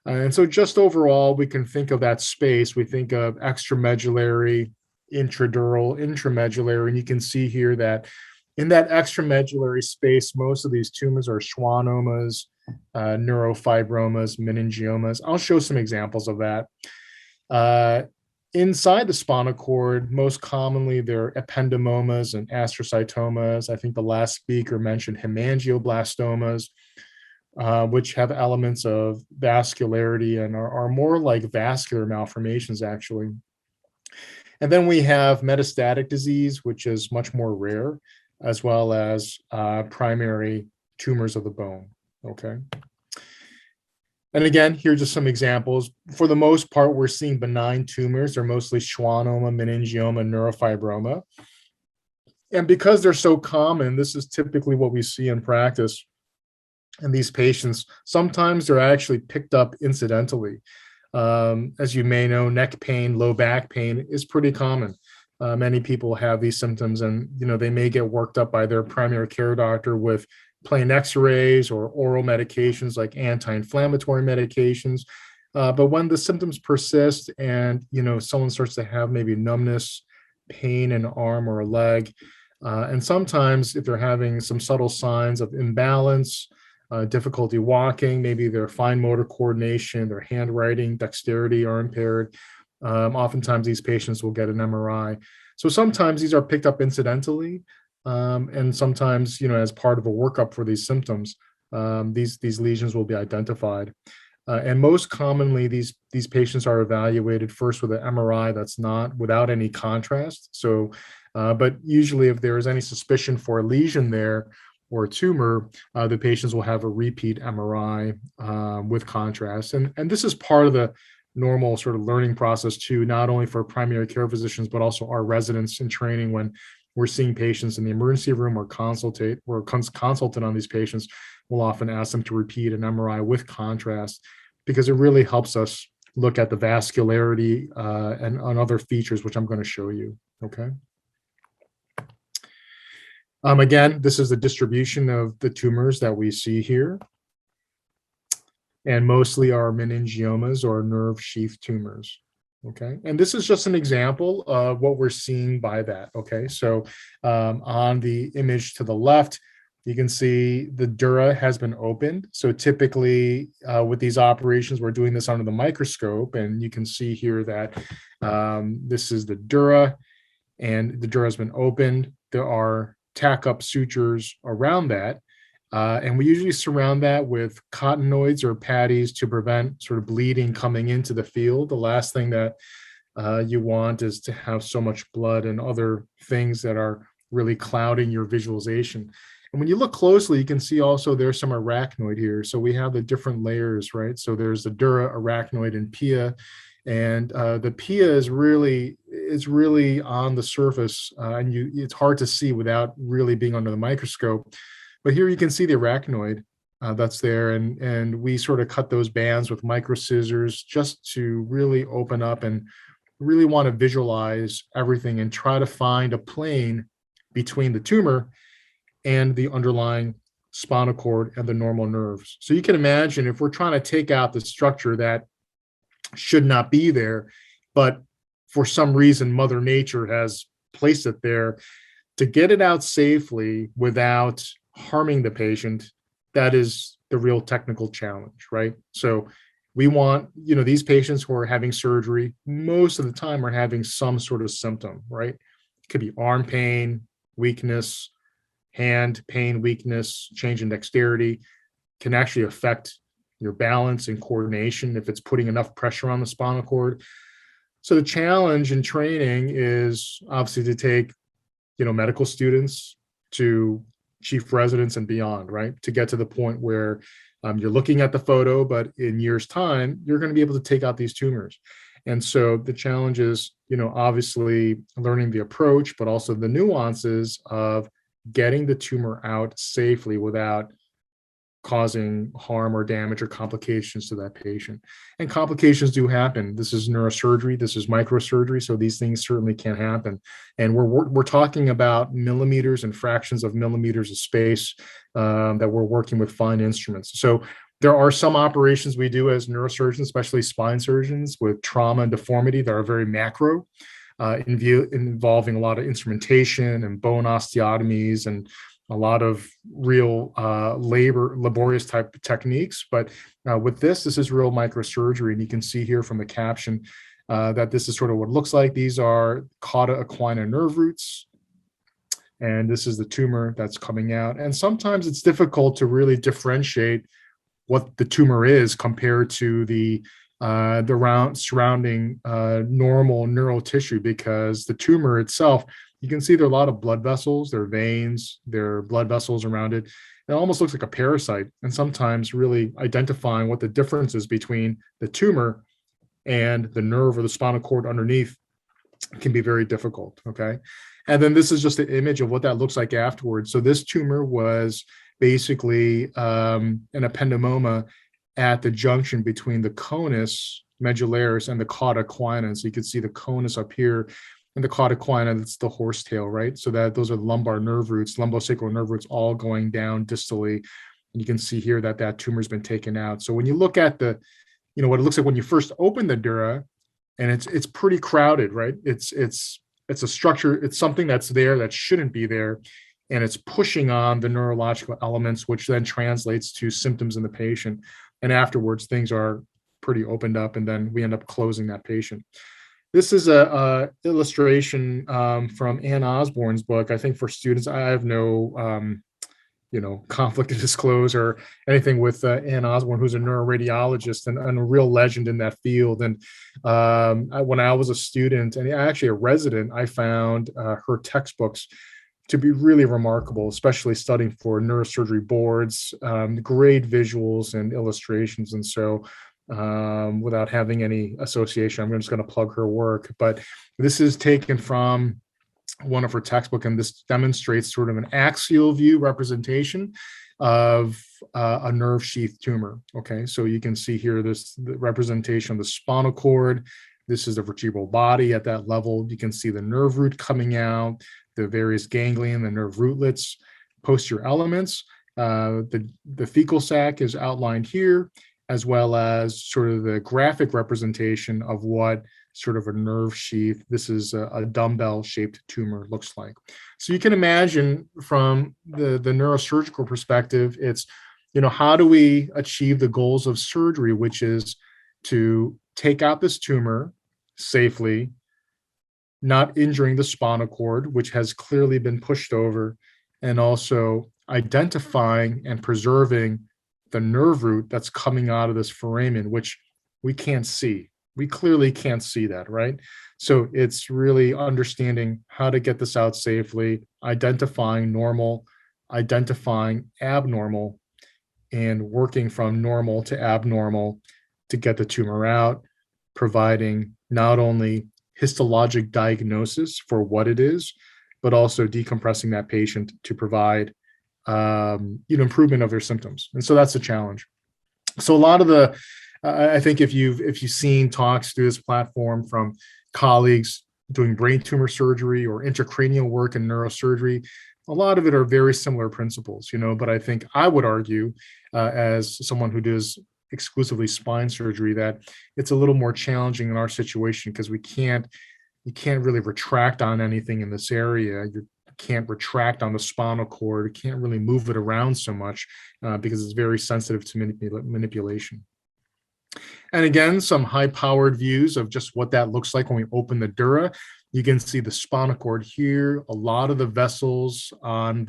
And so just overall, we can think of that space. We think of extramedullary, intradural, intramedullary, and you can see here that in that extramedullary space, most of these tumors are schwannomas, neurofibromas, meningiomas. I'll show some examples of that. Inside the spinal cord, most commonly they're ependymomas and astrocytomas. I think the last speaker mentioned hemangioblastomas, which have elements of vascularity and are more like vascular malformations, actually. And then we have metastatic disease, which is much more rare, as well as primary tumors of the bone. Okay. And again, here's just some examples. For the most part, we're seeing benign tumors. They're mostly schwannoma, meningioma, neurofibroma. And because they're so common, this is typically what we see in practice. And these patients, sometimes they're actually picked up incidentally. As you may know, neck pain, low back pain is pretty common. Many people have these symptoms, and they may get worked up by their primary care doctor with plain x-rays or oral medications like anti-inflammatory medications. But when the symptoms persist and someone starts to have maybe numbness, pain in an arm or a leg, and sometimes if they're having some subtle signs of imbalance, difficulty walking, maybe their fine motor coordination, their handwriting, dexterity are impaired. Oftentimes these patients will get an MRI. So sometimes these are picked up incidentally, and sometimes, as part of a workup for these symptoms, these lesions will be identified. And most commonly, these patients are evaluated first with an MRI that's not without any contrast. So, but usually if there is any suspicion for a lesion there, or a tumor, the patients will have a repeat MRI with contrast. And this is part of the normal sort of learning process too, not only for primary care physicians, but also our residents in training. When we're seeing patients in the emergency room or consultant on these patients, we'll often ask them to repeat an MRI with contrast, because it really helps us look at the vascularity and on other features, which I'm going to show you, okay? Again, this is the distribution of the tumors that we see here, and mostly are meningiomas or nerve sheath tumors. Okay, and this is just an example of what we're seeing by that. Okay, so on the image to the left, you can see the dura has been opened. So typically with these operations, we're doing this under the microscope, and you can see here that this is the dura, and the dura has been opened. There are tack-up sutures around that, and we usually surround that with cottonoids or patties to prevent sort of bleeding coming into the field. The last thing that you want is to have so much blood and other things that are really clouding your visualization. And when you look closely, you can see also there's some arachnoid here. So we have the different layers, right? So there's the dura, arachnoid, and pia. And the pia is really on the surface, and it's hard to see without really being under the microscope. But here you can see the arachnoid that's there, and we sort of cut those bands with micro scissors just to really open up and really want to visualize everything and try to find a plane between the tumor and the underlying spinal cord and the normal nerves. So you can imagine if we're trying to take out the structure that should not be there, but for some reason Mother Nature has placed it there, to get it out safely without harming the patient, that is the real technical challenge, right? So we want, these patients who are having surgery, most of the time are having some sort of symptom, right? It could be arm pain, weakness, hand pain, weakness, change in dexterity, can actually affect your balance and coordination if it's putting enough pressure on the spinal cord. So the challenge in training is obviously to take, medical students to chief residents and beyond, right? To get to the point where you're looking at the photo, but in years' time, you're going to be able to take out these tumors. And so the challenge is, obviously learning the approach, but also the nuances of getting the tumor out safely without causing harm or damage or complications to that patient. And complications do happen. This is neurosurgery, this is microsurgery, so these things certainly can happen. And we're talking about millimeters and fractions of millimeters of space that we're working with fine instruments. So There are some operations we do as neurosurgeons, especially spine surgeons with trauma and deformity that are very macro, involving a lot of instrumentation and bone osteotomies and a lot of real laborious type of techniques. But with this is real microsurgery. And you can see here from the caption that this is sort of what it looks like. These are cauda equina nerve roots. And this is the tumor that's coming out. And sometimes it's difficult to really differentiate what the tumor is compared to the surrounding normal neural tissue, because the tumor itself, you can see there are a lot of blood vessels, there are veins, there are blood vessels around it. It almost looks like a parasite. And sometimes really identifying what the difference is between the tumor and the nerve or the spinal cord underneath can be very difficult, okay? And then this is just an image of what that looks like afterwards. So this tumor was basically an ependymoma at the junction between the conus medullaris and the cauda equina. So you can see the conus up here and the cauda equina, that's the horsetail, right? So that those are the lumbar nerve roots, lumbosacral nerve roots, all going down distally. And you can see here that that tumor's been taken out. So when you look at the, what it looks like when you first open the dura, and it's pretty crowded, right? It's a structure, it's something that's there that shouldn't be there. And it's pushing on the neurological elements, which then translates to symptoms in the patient. And afterwards, things are pretty opened up, and then we end up closing that patient. This is a illustration from Ann Osborne's book. I think for students, I have no conflict to disclose or anything with Ann Osborne, who's a neuroradiologist and a real legend in that field. And when I was a student and actually a resident, I found her textbooks to be really remarkable, especially studying for neurosurgery boards, great visuals and illustrations. And so without having any association, I'm just going to plug her work. But this is taken from one of her textbooks, and this demonstrates sort of an axial view representation of a nerve sheath tumor. Okay, so you can see here the representation of the spinal cord. This is the vertebral body at that level. You can see the nerve root coming out, the various ganglion, the nerve rootlets, posterior elements. The fecal sac is outlined here, as well as sort of the graphic representation of what sort of a nerve sheath, this is a dumbbell-shaped tumor, looks like. So you can imagine from the neurosurgical perspective, it's, how do we achieve the goals of surgery, which is to take out this tumor safely, not injuring the spinal cord, which has clearly been pushed over, and also identifying and preserving the nerve root that's coming out of this foramen, which we can't see. We clearly can't see that, right? So it's really understanding how to get this out safely, identifying normal, identifying abnormal, and working from normal to abnormal to get the tumor out, providing not only histologic diagnosis for what it is, but also decompressing that patient to provide improvement of their symptoms. And so that's a challenge. So a lot of the I think if you've seen talks through this platform from colleagues doing brain tumor surgery or intracranial work in neurosurgery, a lot of it are very similar principles, but I think I would argue as someone who does exclusively spine surgery that it's a little more challenging in our situation because you can't really retract on anything in this area. You can't retract on the spinal cord. You can't really move it around so much because it's very sensitive to manipulation. And again, some high-powered views of just what that looks like when we open the dura. You can see the spinal cord here, a lot of the vessels on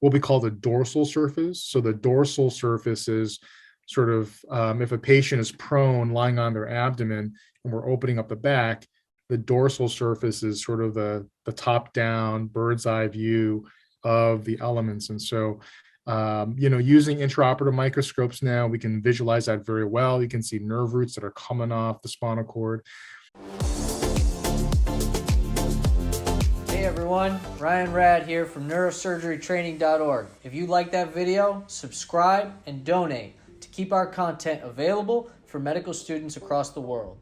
what we call the dorsal surface. So the dorsal surface is sort of, if a patient is prone, lying on their abdomen, and we're opening up the back, the dorsal surface is sort of the top-down bird's eye view of the elements. And so using intraoperative microscopes now, we can visualize that very well. You can see nerve roots that are coming off the spinal cord. Hey everyone, Ryan Rad here from neurosurgerytraining.org. If you like that video, subscribe and donate to keep our content available for medical students across the world.